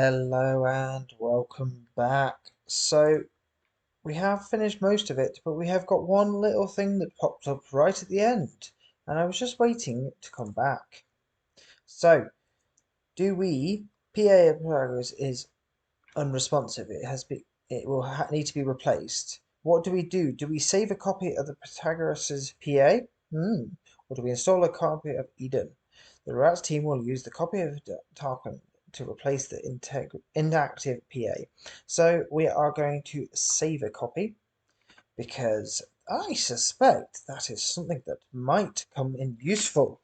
Hello and welcome back. So we have finished most of it, but we have got one little thing that popped up right at the end, and I was just waiting to come back. So, do we? PA of Pythagoras is unresponsive. It will need to be replaced. What do we do? Do we save a copy of the Pythagoras's PA? Or do we install a copy of Eden? The Rats team will use the copy of Tarkin to replace the inactive PA. So we are going to save a copy because I suspect that is something that might come in useful.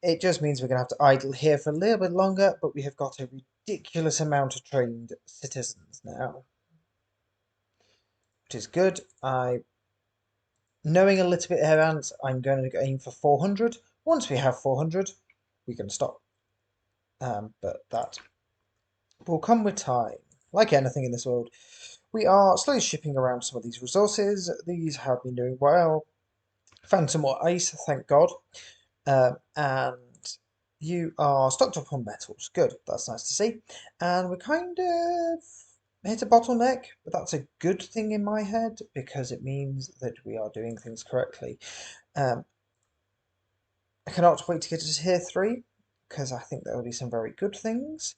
It just means we're going to have to idle here for a little bit longer, but we have got a ridiculous amount of trained citizens now, which is good. Knowing a little bit in advance, I'm going to aim for 400. Once we have 400, we can stop. But that will come with time. Like anything in this world, we are slowly shipping around some of these resources. These have been doing well. Found some more ice, thank God. And you are stocked up on metals. Good, that's nice to see. And we're kind of hit a bottleneck, but that's a good thing in my head because it means that we are doing things correctly. I cannot wait to get to tier 3 because I think there will be some very good things.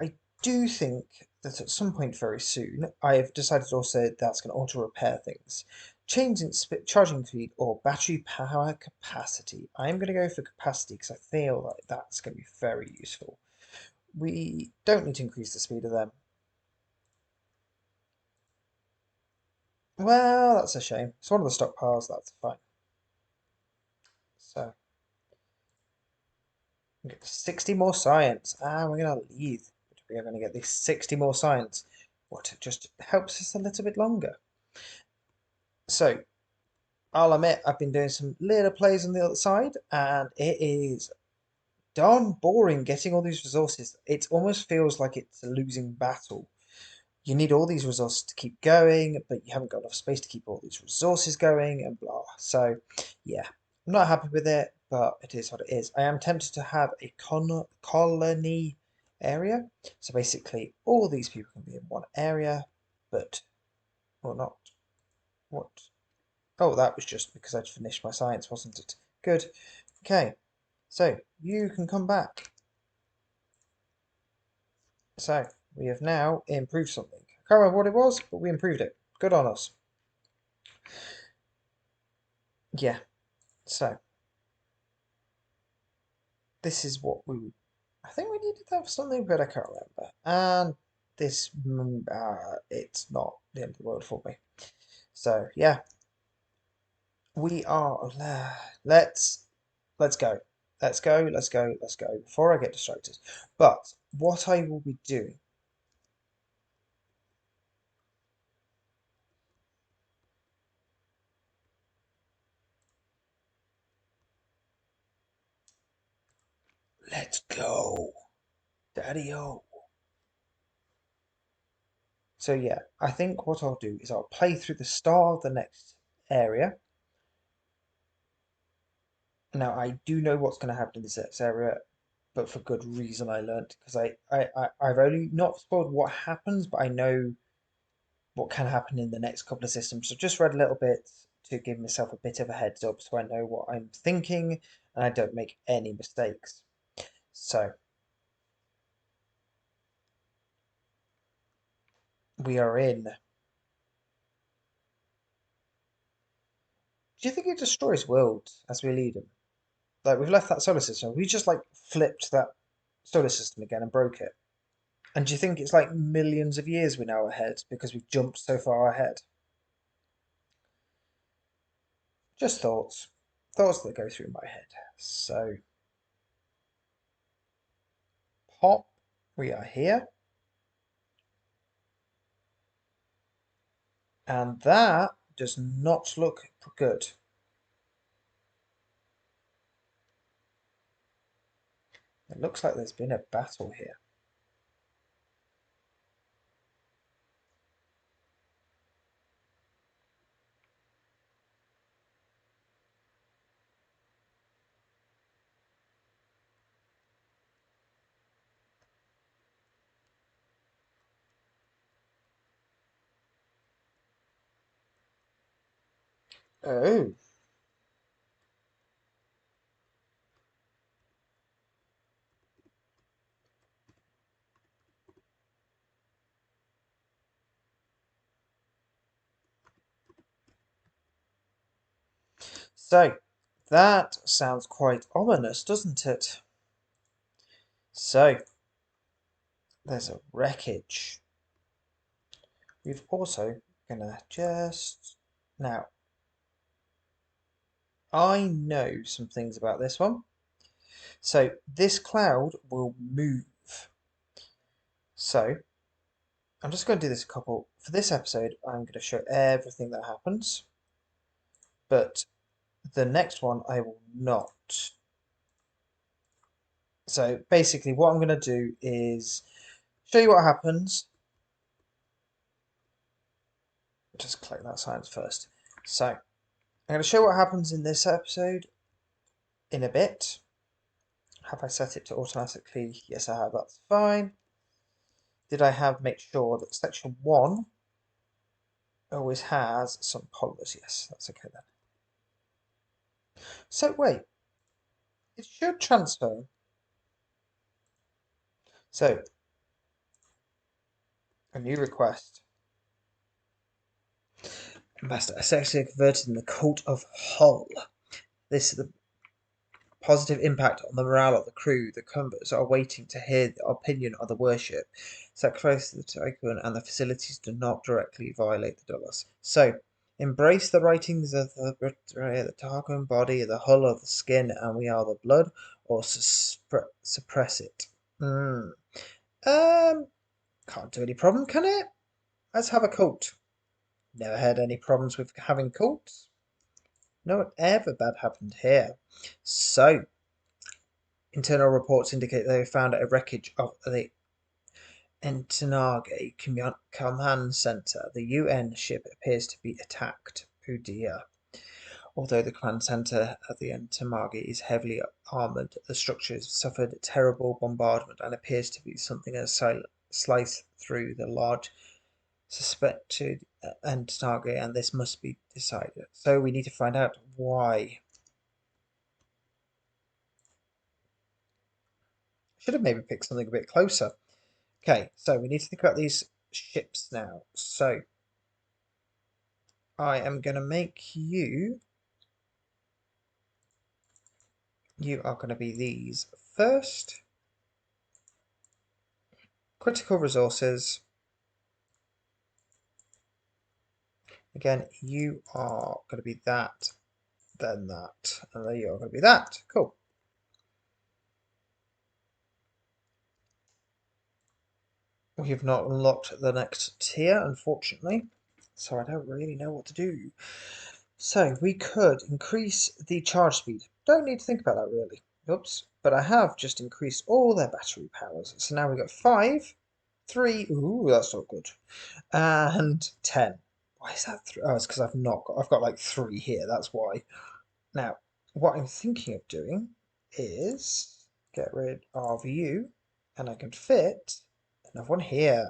I do think that at some point very soon, I have decided also that's going to auto repair things. Change in charging speed or battery power capacity. I'm going to go for capacity because I feel like that's going to be very useful. We don't need to increase the speed of them. Well, that's a shame. It's one of the stockpiles, that's fine. So, we get 60 more science. We're going to leave. But we are going to get these 60 more science. What just helps us a little bit longer. So, I'll admit I've been doing some little plays on the other side, and it is darn boring getting all these resources. It almost feels like it's a losing battle. You need all these resources to keep going, but you haven't got enough space to keep all these resources going, and blah. So, yeah, I'm not happy with it, but it is what it is. I am tempted to have a colony area. So basically, all these people can be in one area, but, or not. What? Oh, that was just because I'd finished my science, wasn't it? Good. Okay, so you can come back. So we have now improved something. I can't remember what it was, but we improved it. Good on us. Yeah, so this is what we... I think we needed to have something, but I can't remember. And this... it's not the end of the world for me. So, yeah. We are... let's go. Let's go, let's go, let's go, before I get distracted. But what I will be doing... Let's go. Daddy-o. So yeah, I think what I'll do is I'll play through the start of the next area. Now I do know what's going to happen in this next area, but for good reason I learnt because I've only not spoiled what happens, but I know what can happen in the next couple of systems. So just read a little bit to give myself a bit of a heads up so I know what I'm thinking and I don't make any mistakes. So we are in. Do you think it destroys worlds as we lead them? Like we've left that solar system. We just like flipped that solar system again and broke it. And do you think it's like millions of years we're now ahead because we've jumped so far ahead? Just thoughts. Thoughts that go through my head. So pop, we are here. And that does not look good. It looks like there's been a battle here. Oh. So, that sounds quite ominous, doesn't it? So, there's a wreckage. We've also gonna just... Now, I know some things about this one. So, this cloud will move. So, I'm just going to do this a couple... For this episode, I'm going to show everything that happens. But the next one, I will not. So, basically, what I'm going to do is show you what happens. Just click that silence first. So, I'm going to show what happens in this episode in a bit. Have I set it to automatically? Yes, I have. That's fine. Did I have make sure that section 1 always has some polymers? Yes, that's okay then. So, wait. It should transfer. So, a new request. Master, I successfully converted in the cult of Hull. This is the positive impact on the morale of the crew. The converts are waiting to hear the opinion of the worship. Sacrifice the tycoon and the facilities do not directly violate the dollars. So, embrace the writings of the Tarquin body, the hull of the skin, and we are the blood, or suppress it. Can't do any problem, can it? Let's have a cult. Never had any problems with having cults. No ever bad happened here. So, internal reports indicate they found a wreckage of the Entenage Command Center. The UN ship appears to be attacked. Oh dear. Although the command center at the Entenage is heavily armored, the structure has suffered terrible bombardment and appears to be something that sliced through the large suspected Entenage, and this must be decided. So we need to find out why. Should have maybe picked something a bit closer. Okay, so we need to think about these ships now. So I am going to make you... You are going to be these first. Critical resources. Again, you are going to be that, then that, and then you are going to be that. Cool. We have not unlocked the next tier, unfortunately, so I don't really know what to do. So we could increase the charge speed. Don't need to think about that really. Oops. But I have just increased all their battery powers. So now we've got 5, 3, ooh, that's not good, and 10. Why is that 3? Oh, it's because I've got like 3 here, that's why. Now, what I'm thinking of doing is get rid of you, and I can fit another one here.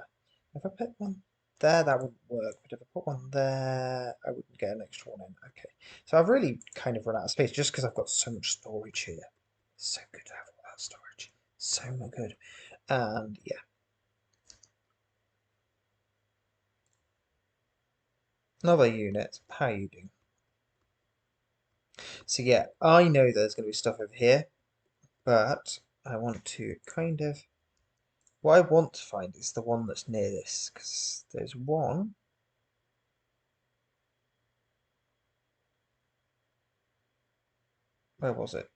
If I put one there, that wouldn't work, but if I put one there, I wouldn't get an extra one in. Okay, so I've really kind of run out of space just because I've got so much storage here. So good to have all that storage. So not good. And yeah. Another unit. How are you doing? So yeah, I know there's going to be stuff over here, but I want to kind of... What I want to find is the one that's near this, because there's one. Where was it?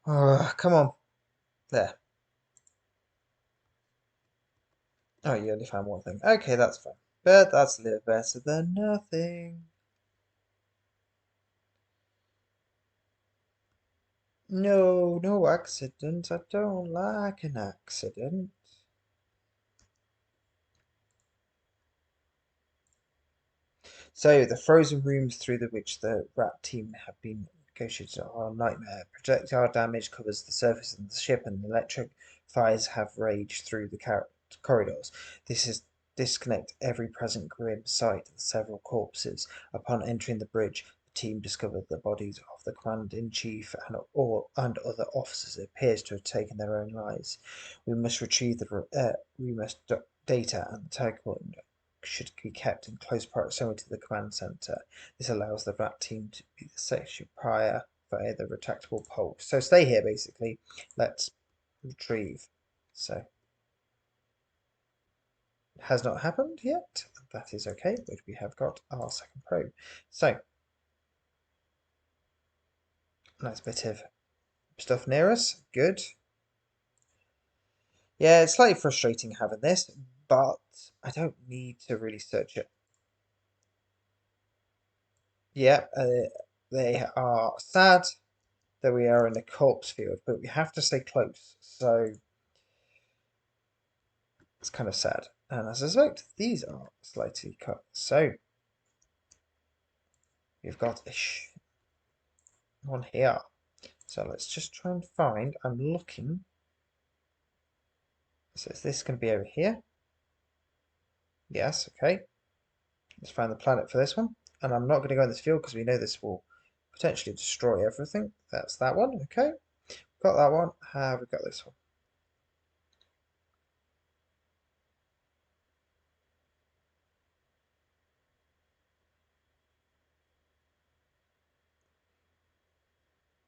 Oh, come on. There. Oh, you only found one thing. Okay, that's fine. But that's a little better than nothing. No, no accident. I don't like an accident. So, the frozen rooms through which the rat team have been negotiated our nightmare. Projectile damage covers the surface of the ship, and electric fires have raged through the corridors. Disconnect every present grim sight of several corpses. Upon entering the bridge, the team discovered the bodies of the Command-in-Chief and other officers appears to have taken their own lives. We must retrieve data, and the tycoon should be kept in close proximity to the command center. This allows the rat team to be the section prior via the retractable pulse. So stay here, basically. Let's retrieve. So it has not happened yet. That is okay, but we have got our second probe. So nice bit of stuff near us. Good. Yeah, it's slightly frustrating having this, but I don't need to really search it. Yeah, they are sad that we are in the corpse field, but we have to stay close. So it's kind of sad. And as I suspect, these are slightly cut. So we've got one here. So let's just try and find. I'm looking. So is this going to be over here? Yes, okay. Let's find the planet for this one. And I'm not going to go in this field because we know this will potentially destroy everything. That's that one, okay. Got that one. Have we got this one?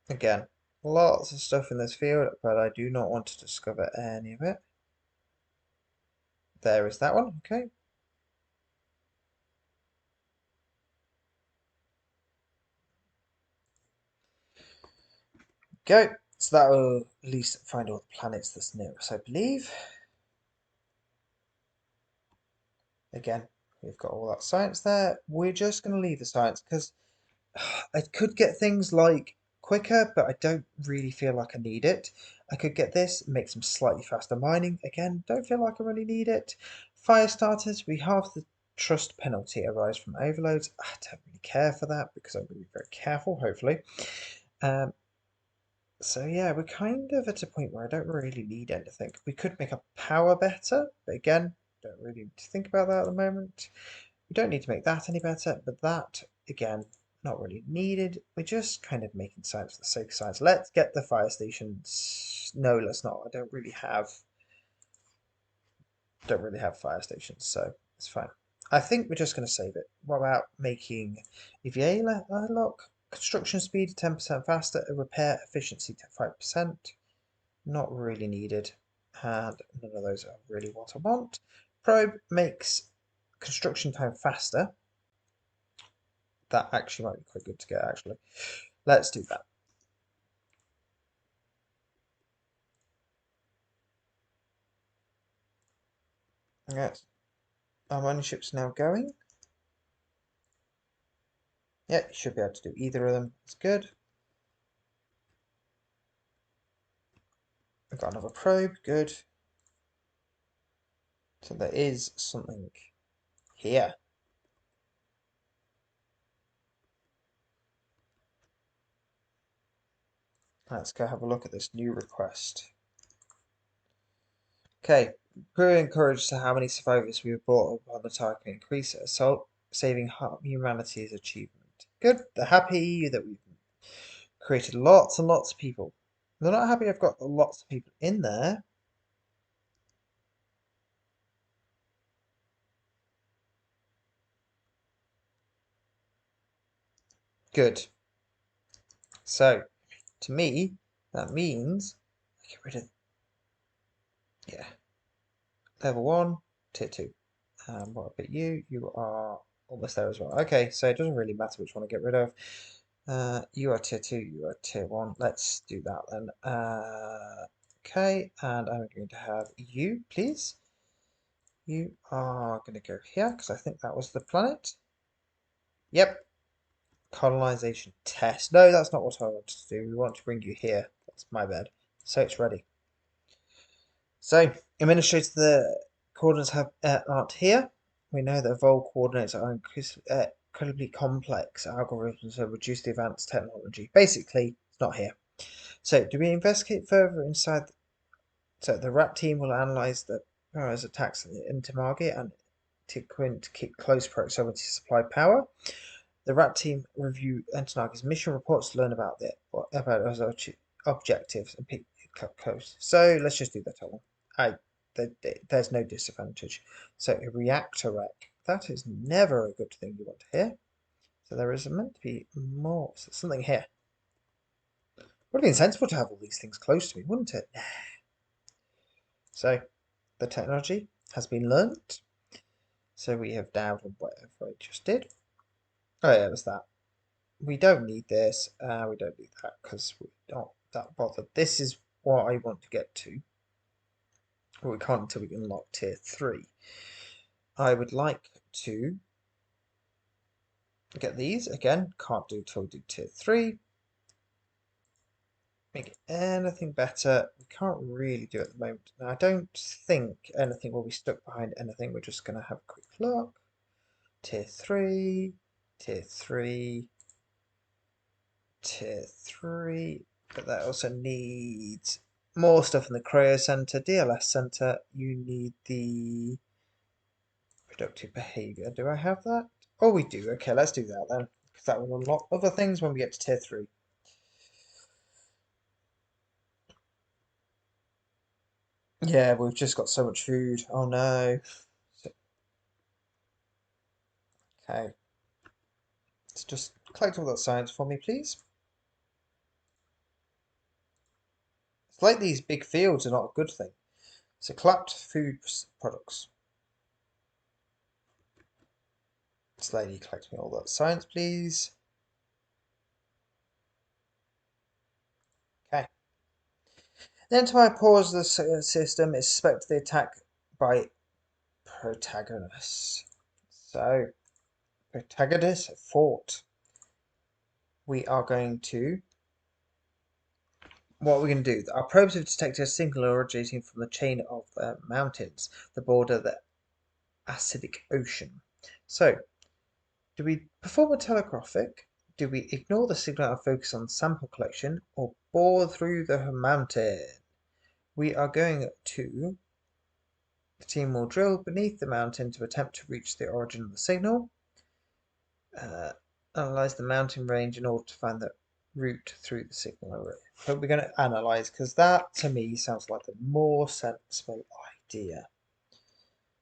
Again, lots of stuff in this field, but I do not want to discover any of it. There is that one, okay. Go. So that will at least find all the planets that's near us, I believe. Again, we've got all that science there. We're just going to leave the science because I could get things like quicker, but I don't really feel like I need it. I could get this, make some slightly faster mining. Again, don't feel like I really need it. Fire starters, we halve the trust penalty arise from overloads. I don't really care for that because I'm going to be very careful, hopefully. So yeah, we're kind of at a point where I don't really need anything. We could make our power better, but again, don't really need to think about that at the moment. We don't need to make that any better, but that, again, not really needed. We're just kind of making science for the sake of science. Let's get the fire stations. No, let's not. I don't really have fire stations, so it's fine. I think we're just going to save it. What about making EVA lock? Construction speed 10% faster, repair efficiency to 5%. Not really needed. And none of those are really what I want. Probe makes construction time faster. That actually might be quite good to get, actually. Let's do that. Yes. Our mining ship's now going. Yeah, you should be able to do either of them. It's good. We've got another probe. Good. So there is something here. Let's go have a look at this new request. Okay, crew encouraged to how many survivors we have brought upon the target increase assault, saving humanity's achievement. Good, they're happy that we've created lots and lots of people. They're not happy I've got lots of people in there. Good. So, to me, that means I get rid of, yeah, level 1, tier 2. What about you? You are almost there as well. Okay, so it doesn't really matter which one I get rid of. You are tier 2, you are tier 1. Let's do that then. Okay, and I'm going to have you, please. You are going to go here, because I think that was the planet. Yep. Colonization test. No, that's not what I wanted to do. We want to bring you here. That's my bad. So it's ready. So, administrator, the coordinates aren't here. We know that vol coordinates are incredibly complex algorithms to reduce the advanced technology. Basically, it's not here. So, do we investigate further inside? So, the rat team will analyze the Pharaoh's attacks into market and to keep close proximity to supply power. The rat team review Entenarge's mission reports to learn about his objectives and pick close. So let's just do that one. There's no disadvantage. So a reactor wreck. That is never a good thing you want to hear. So there is meant to be more. So something here. Would have been sensible to have all these things close to me, wouldn't it? So the technology has been learnt. So we have down on whatever I just did. Oh yeah, it was that. We don't need this. We don't need that because we're not that bothered. This is what I want to get to. Well, we can't until we unlock tier 3. I would like to get these. Again, can't do until we do tier 3. Make it anything better. We can't really do it at the moment. Now, I don't think anything will be stuck behind anything. We're just going to have a quick look. Tier 3, tier 3, tier 3. But that also needs more stuff in the Cryo Center, DLS Center. You need the productive behavior. Do I have that? Oh, we do. Okay, let's do that then. Because that will unlock other things when we get to tier 3. Yeah, we've just got so much food. Oh no. Okay. Let's just collect all that science for me, please. It's like these big fields are not a good thing. So collect food products. This lady, collect me all that science, please. Okay. The entire pause of the system is suspected attack by protagonists. So, protagonist fought. We are going to. What we're going to do? Our probes have detected a signal originating from the chain of mountains that border the acidic ocean. So, do we perform a telegraphic? Do we ignore the signal and focus on sample collection, or bore through the mountain? We are going to. The team will drill beneath the mountain to attempt to reach the origin of the signal. Analyze the mountain range in order to find the route through the signal array. But we're going to analyze because that to me sounds like a more sensible idea.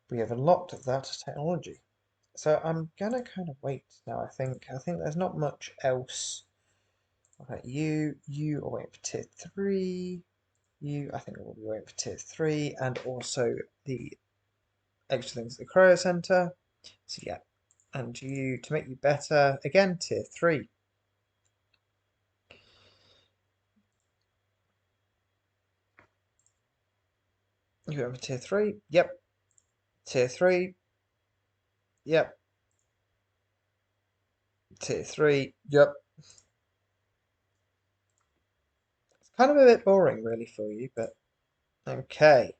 We have unlocked that technology. So I'm gonna kind of wait now. I think there's not much else. Okay, you are waiting for tier 3. I think we'll be waiting for tier 3 and also the extra things at the Cryo Center. So yeah, and you to make you better again tier 3. You went for tier 3. Yep. Tier 3. Yep. Tier 3. Yep. It's kind of a bit boring really for you, but okay.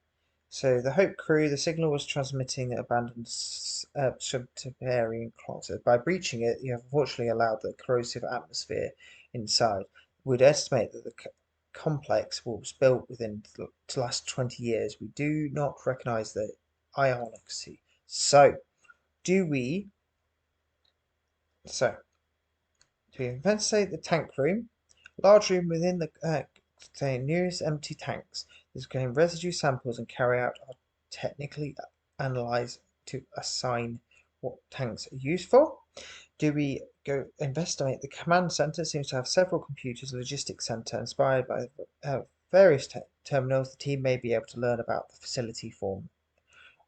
So the Hope crew, the signal was transmitting abandoned subterranean closet. By breaching it, you have unfortunately allowed the corrosive atmosphere inside. We'd estimate that the complex was built within to last 20 years. We do not recognize the ionicity. So, do we? So, to investigate the tank room, large room within the contain numerous empty tanks. This contain residue samples and carry out are technically analyzed to assign what tanks are used for. Do we go investigate the command center? Seems to have several computers, logistics center inspired by various terminals. The team may be able to learn about the facility form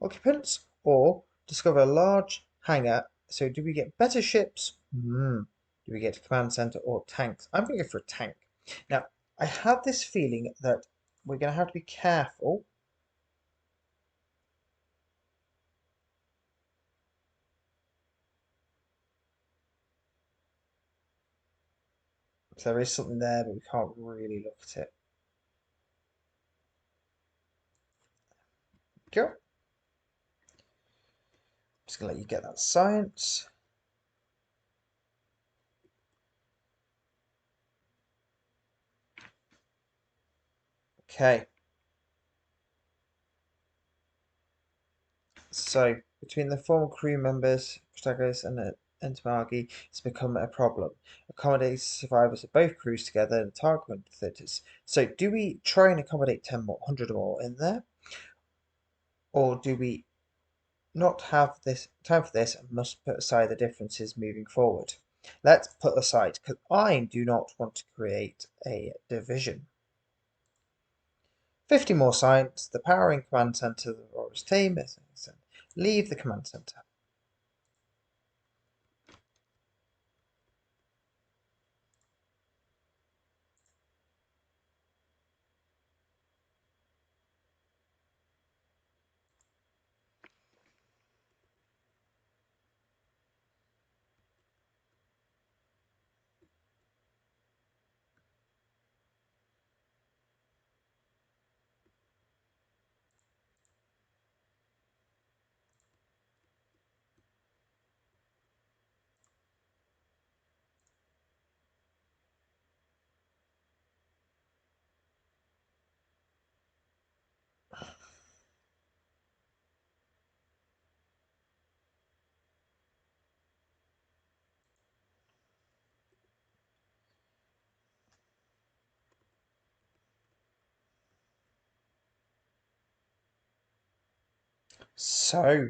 occupants or discover a large hangar. So do we get better ships? Do we get a command center or tanks? I'm going to go for a tank. Now, I have this feeling that we're going to have to be careful. So there is something there, but we can't really look at it. Go. Just going to let you get that science. Okay. So, between the former crew members, Protagoras and Entomology, it's become a problem. Accommodate survivors of both crews together and target theatres. So, do we try and accommodate 100 or more in there? Or do we not have this time for this and must put aside the differences moving forward? Let's put aside, because I do not want to create a division. 50 more sites, the powering command center of the Auror's team is leave the command center. So,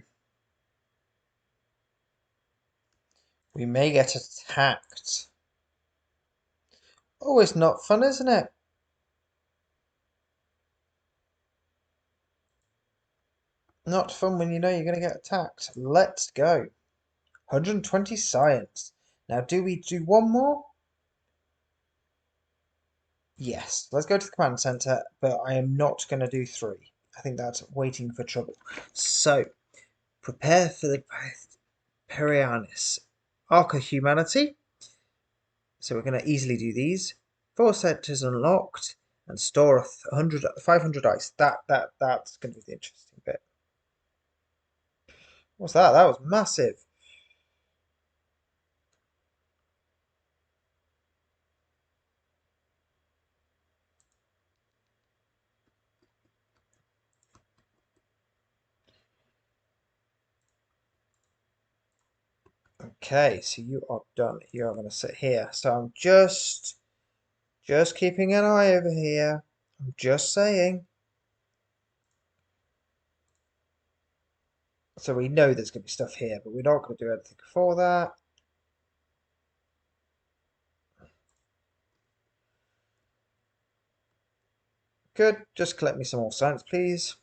we may get attacked. Always not fun, isn't it? Not fun when you know you're going to get attacked. Let's go. 120 science. Now, do we do one more? Yes. Let's go to the command center, but I am not going to do 3. I think that's waiting for trouble. So, prepare for the Perianis. Arc of Humanity. So we're going to easily do these. 4 sectors unlocked and store 500 ice. That's going to be the interesting bit. What's that? That was massive. Okay, so you are done. You are going to sit here. So I'm just keeping an eye over here. I'm just saying. So we know there's going to be stuff here, but we're not going to do anything before that. Good. Just collect me some more science, please.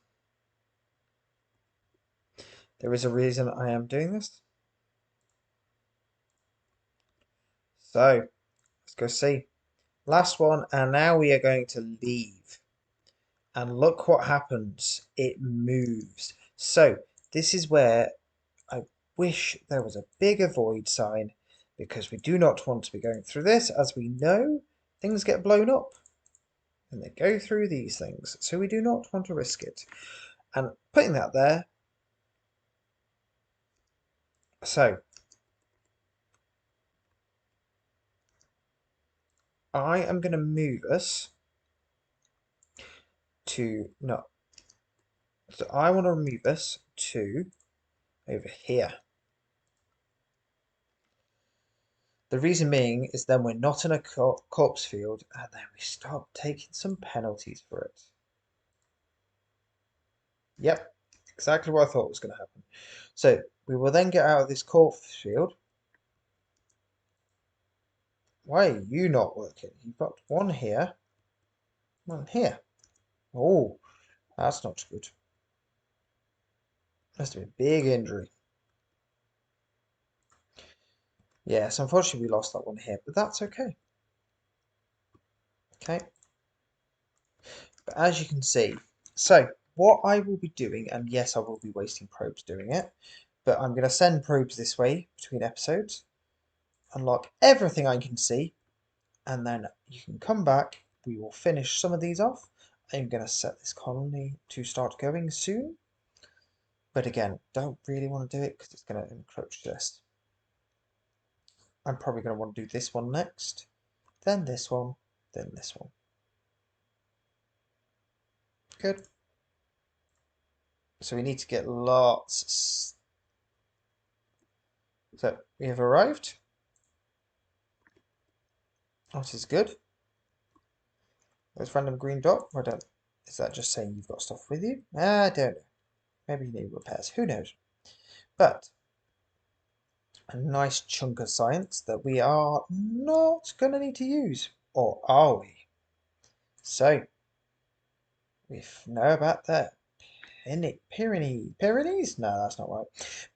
There is a reason I am doing this. So, let's go see. Last one, and now we are going to leave. And look what happens. It moves. So, this is where I wish there was a bigger void sign, because we do not want to be going through this. As we know, things get blown up and they go through these things. So we do not want to risk it. And putting that there. So, I am going to move us to, no. So I want to move us to over here. The reason being is then we're not in a corpse field, and then we start taking some penalties for it. Yep, exactly what I thought was going to happen. So we will then get out of this corpse field. Why are you not working? You've got one here, one here. Oh, that's not good. Must have been a big injury. Yes, unfortunately we lost that one here, but that's okay. Okay. But as you can see, so what I will be doing, and yes, I will be wasting probes doing it, but I'm going to send probes this way between episodes, unlock everything I can see, and then you can come back. We will finish some of these off. I'm going to set this colony to start going soon, but again, don't really want to do it because it's going to encroach this. I'm probably going to want to do this one next, then this one, then this one. Good. So we need to get lots. So we have arrived. That is good. There's random green dot. I don't. Is that just saying you've got stuff with you? I don't know. Maybe you need repairs. Who knows? But a nice chunk of science that we are not going to need to use. Or are we? So, we know about the Pyrenees? No, that's not right.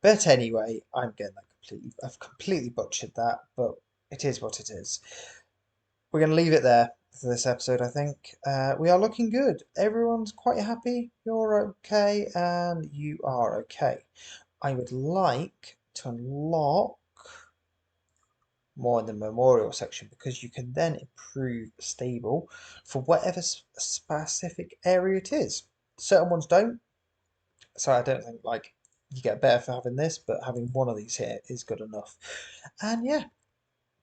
But anyway, I'm getting that I've completely butchered that, but it is what it is. We're going to leave it there for this episode, I think. We are looking good. Everyone's quite happy. You're okay, and you are okay. I would like to unlock more in the memorial section because you can then improve stable for whatever specific area it is. Certain ones don't, so I don't think like you get better for having this, but having one of these here is good enough. And yeah,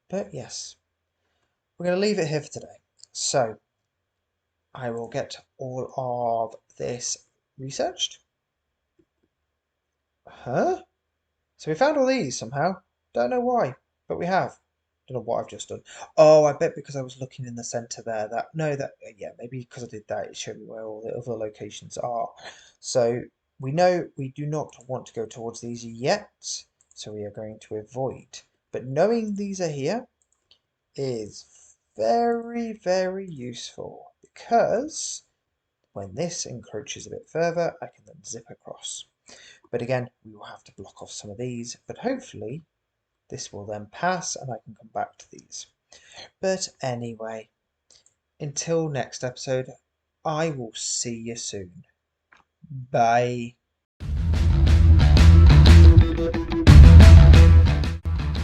but yes, we're going to leave it here for today. So I will get all of this researched. Huh? So we found all these somehow. Don't know why, but we have. Don't know what I've just done. Oh, I bet because I was looking in the center there. Yeah, maybe because I did that, it showed me where all the other locations are. So we know we do not want to go towards these yet, so we are going to avoid. But knowing these are here is very, very useful because when this encroaches a bit further, I can then zip across. But again, we will have to block off some of these, but hopefully this will then pass and I can come back to these. But anyway, until next episode, I will see you soon. Bye.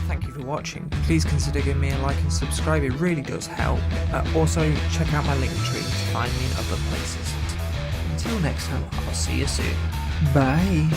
Thank you for watching. Please consider giving me a like and subscribe, it really does help. Also, check out my Linktree to find me in other places. Until next time, I'll see you soon. Bye.